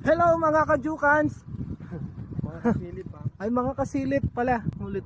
Hello mga kajukans. Mga kasilip ha. Ay mga kasilip pala. Ulit.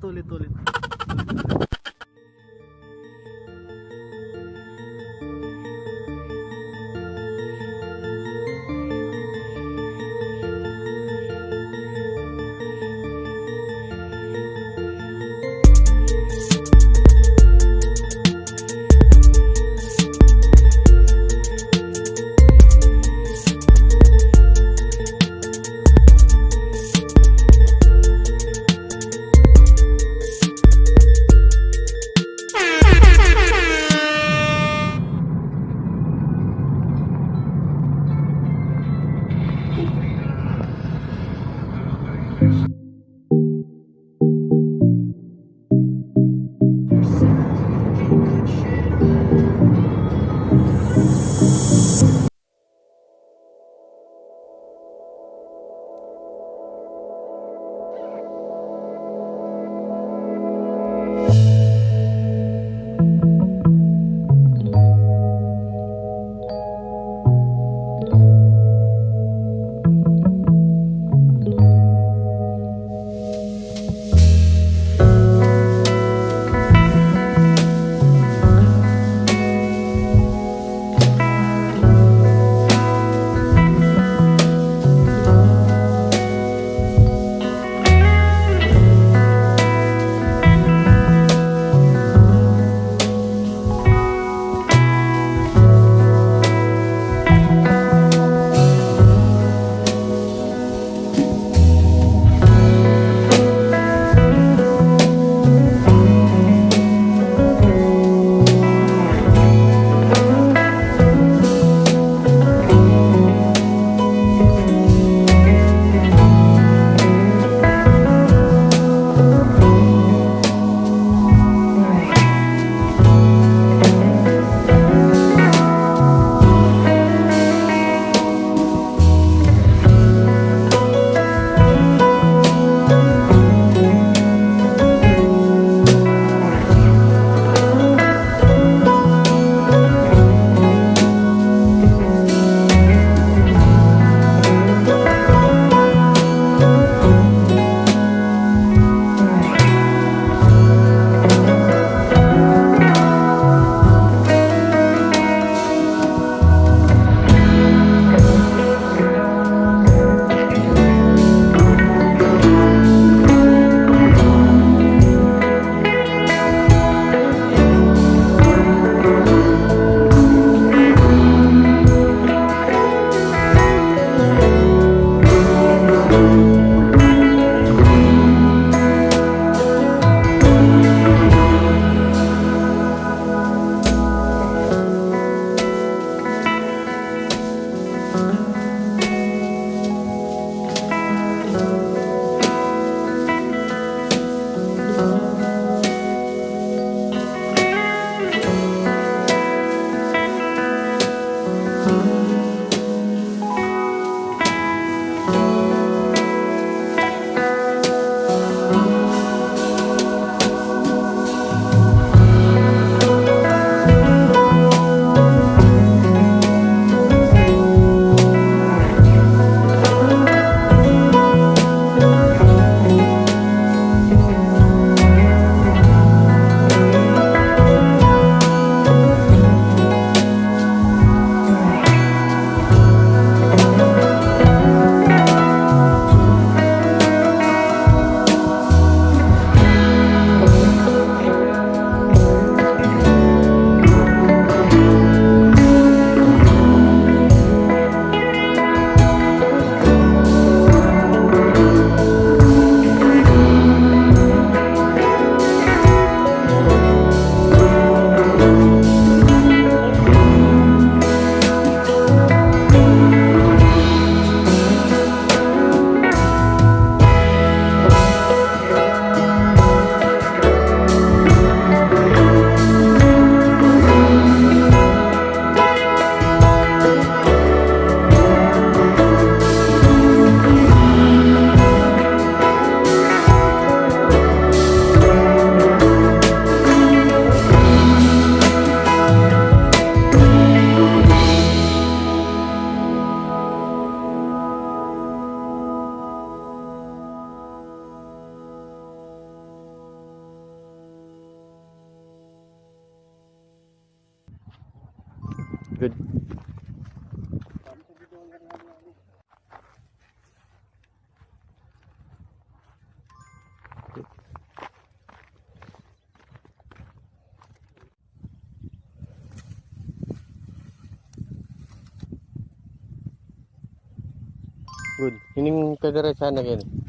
Good. Hining kadiretsahan na gini.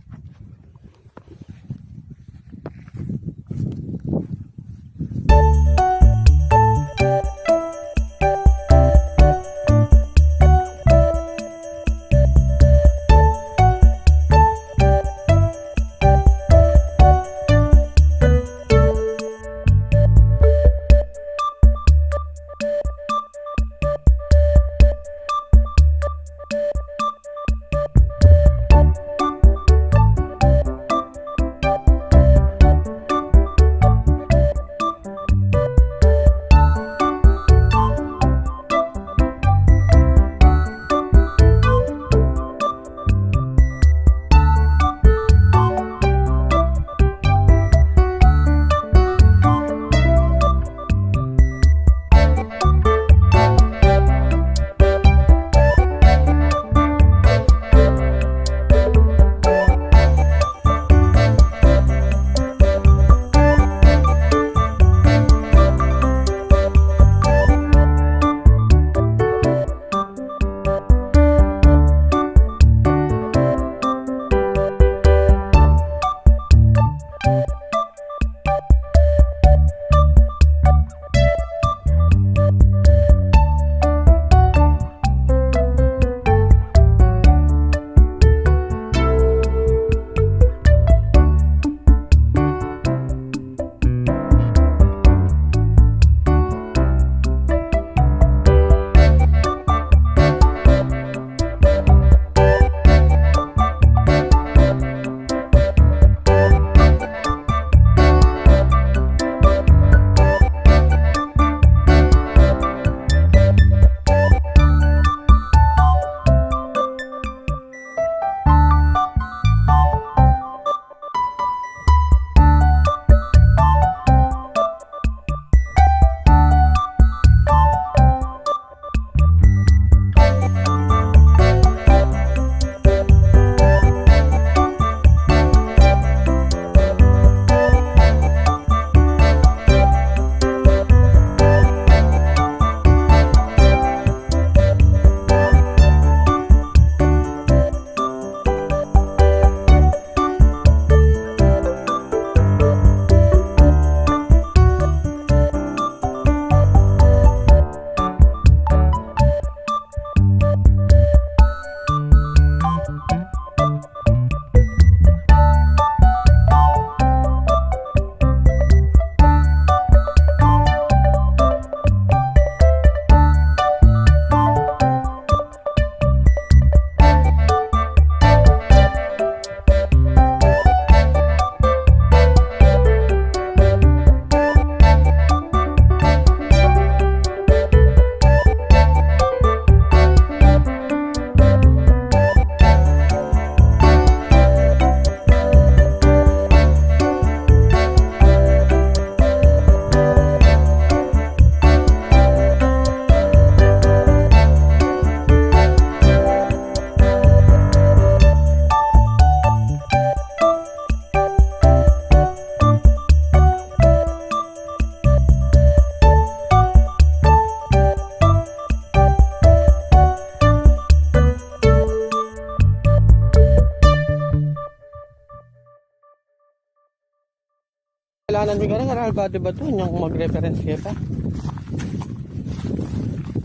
Kailangan din ka na ba ito yung mag-reference kita.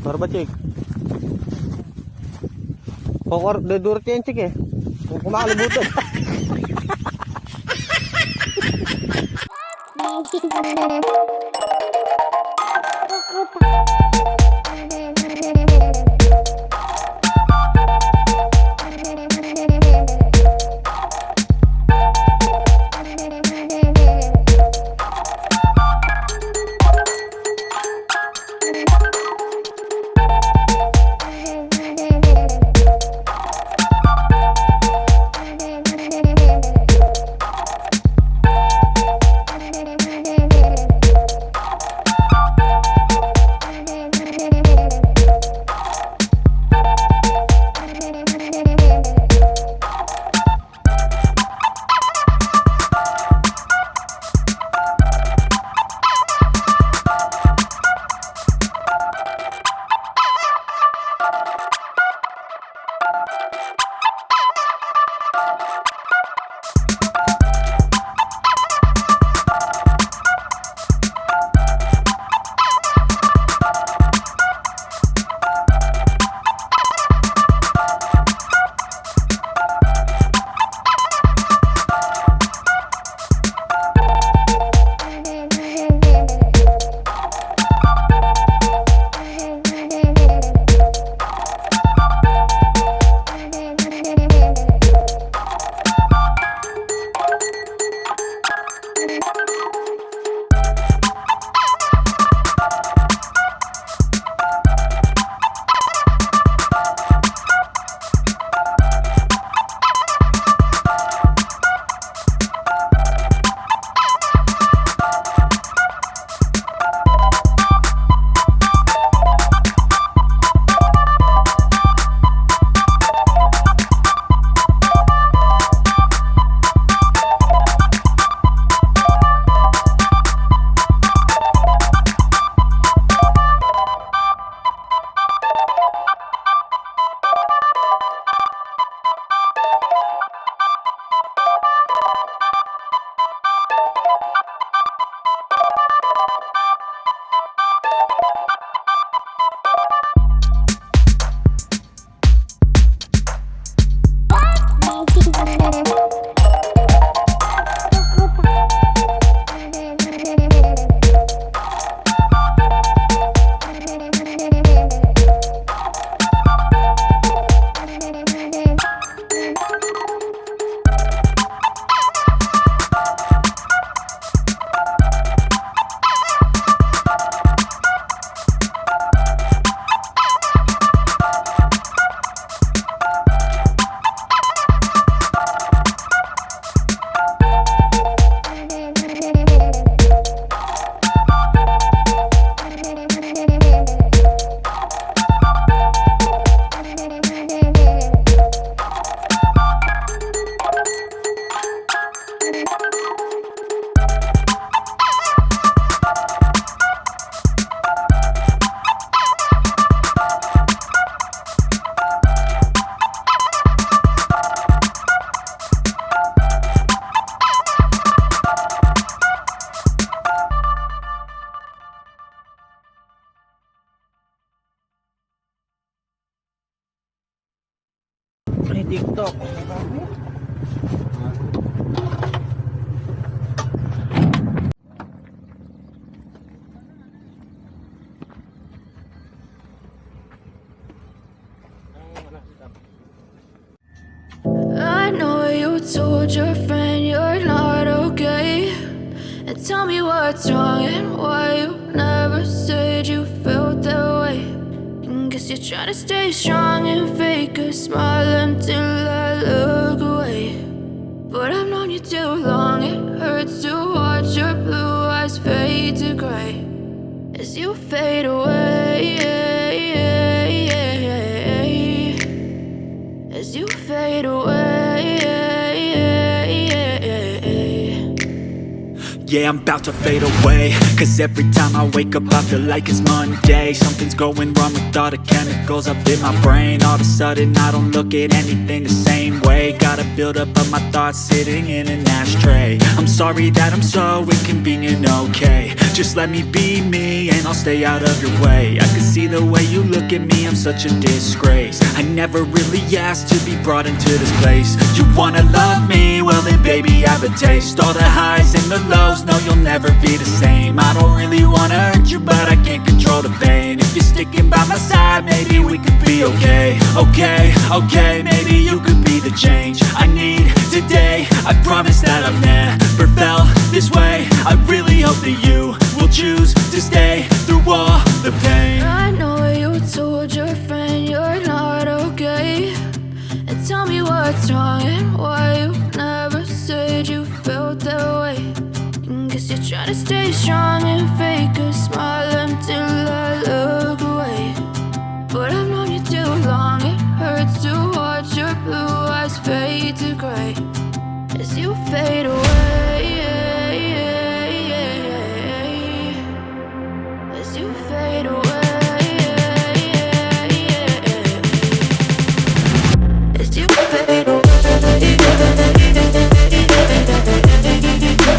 Barba cik. Pokor de durtien cik eh. Kung kumalibutan. Ay, TikTok. I know you told your friend you're not okay. And tell me what's wrong and why you never said you felt that way. And guess you're trying to stay strong and fake a smile until I look away. But I've known you too long, it hurts to watch your blue eyes fade to gray as you fade away. As you fade away. Yeah, I'm about to fade away. Cause every time I wake up I feel like it's Monday. Something's going wrong with all the chemicals up in my brain. All of a sudden I don't look at anything the same way. Gotta build up of my thoughts sitting in an ashtray. I'm sorry that I'm so inconvenient, okay. Just let me be me and I'll stay out of your way. I can see the way you look at me, I'm such a disgrace. I never really asked to be brought into this place. You wanna love me? Well then baby I have a taste. All the highs and the lows, no you'll never be the same. I don't really wanna hurt you but I can't control the pain. If you're sticking by my side maybe we could be okay. Okay, maybe you could be the change I need today. I promise that I've never felt this way. I really hope that you will choose to stay through all the pain. I know you told your friend you're not okay. And tell me what's wrong and why you never said you felt that way. And guess you're trying to stay strong and fake a smile until I look away. But I've known you too long, it hurts to watch your blue eyes fade to gray as you fade away. As you fade away. As you fade away. As you fade away.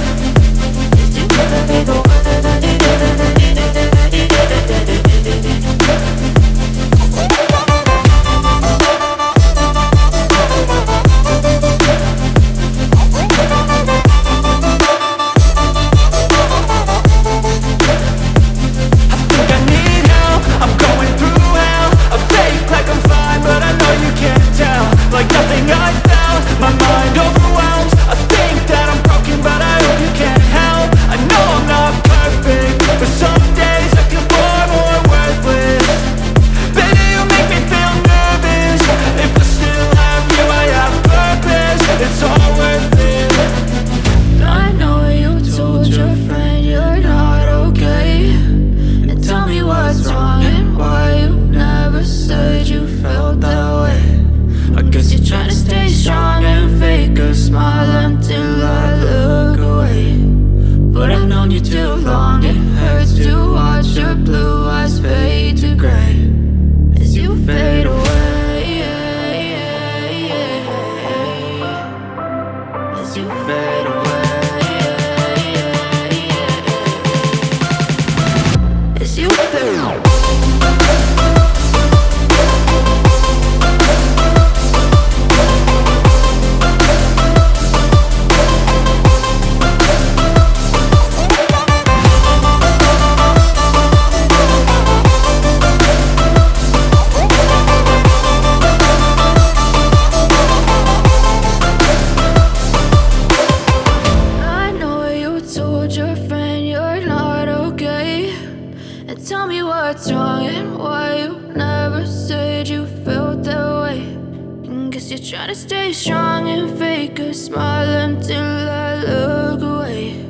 Try to stay strong and fake a smile until I look away.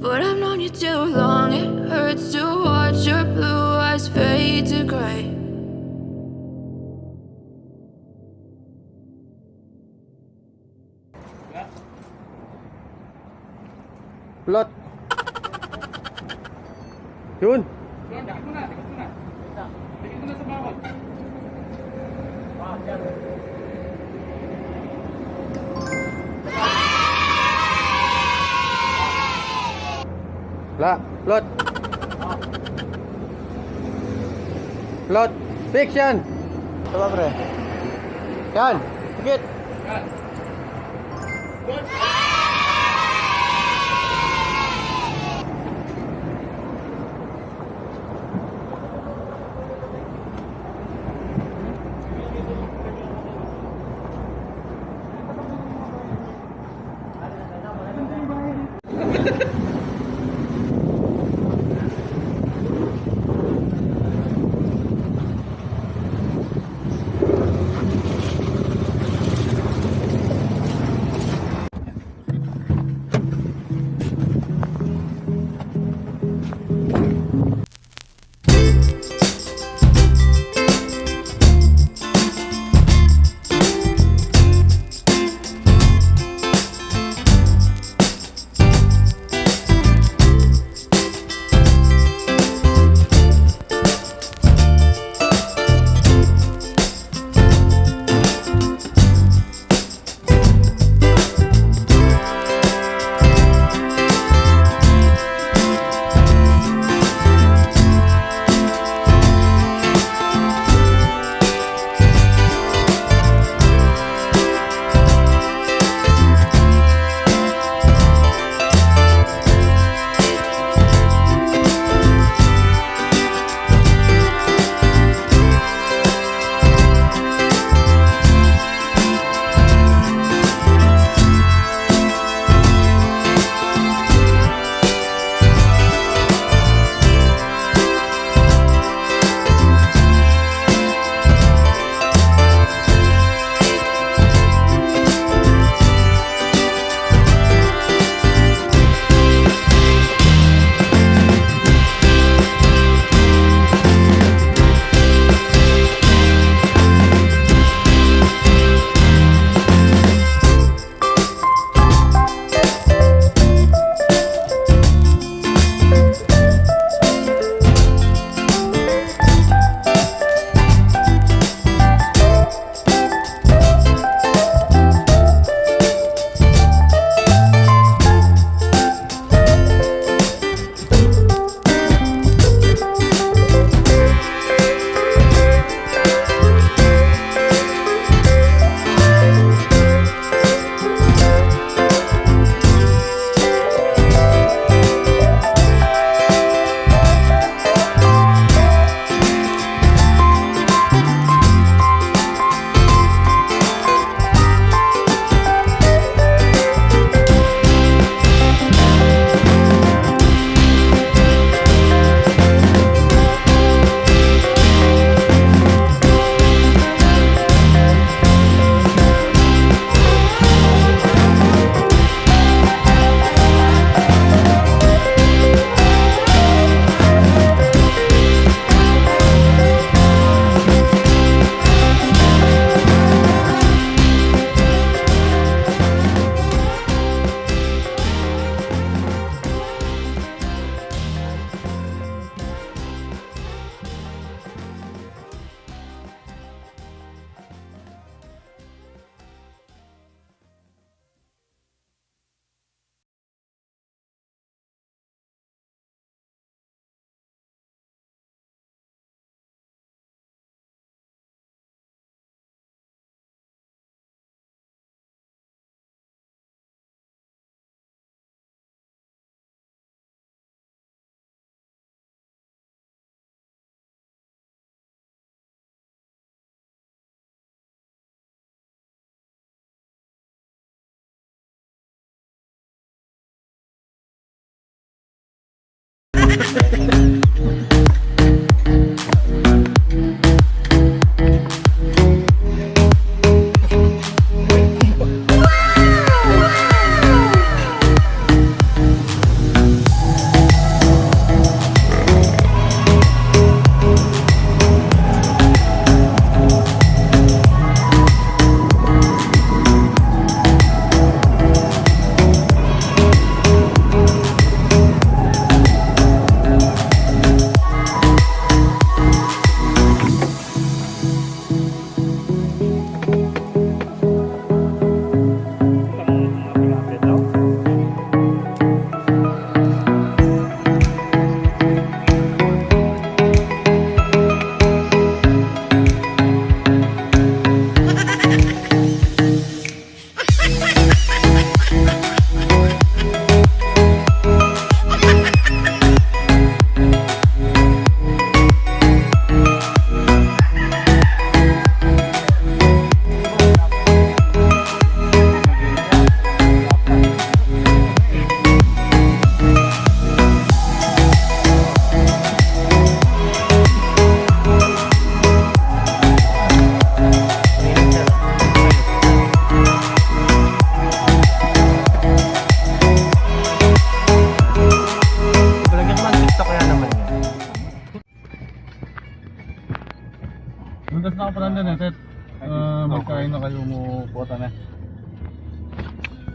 But I've known you too long, it hurts to watch your blue eyes fade to gray. Plot. Yun. Dikit mo na. Dikit mo na sa bakod. Plot. Plot. Fix yan. Ito ba, pre? Yan. Sige. Yan. Good.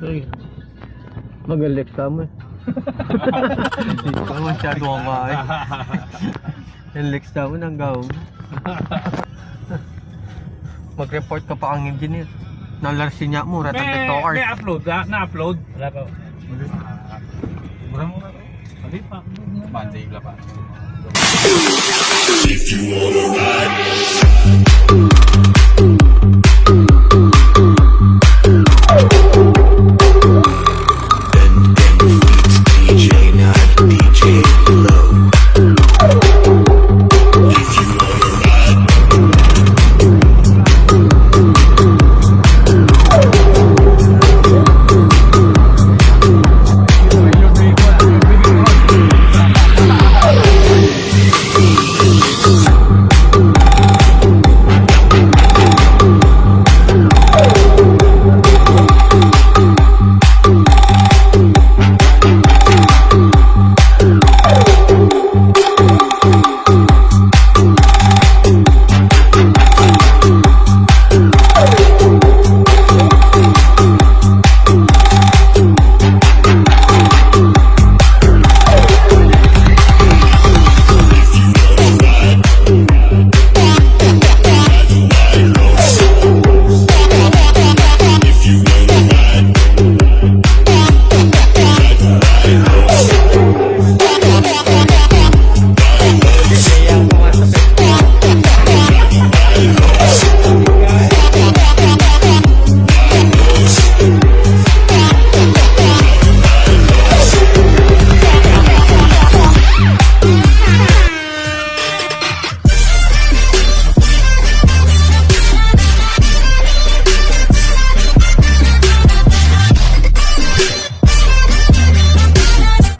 Ay. Magalit ka mo eh. Hindi ka masyado ang kain. Yung Lex daw ng gawin. Mag-report ka pa ang engineer. Nalarsin niya mo, ratang tiktokers. May upload ha? Na-upload? Wala pa. Mura mo na ito. Mali pa. Banday la pa. If you wanna ride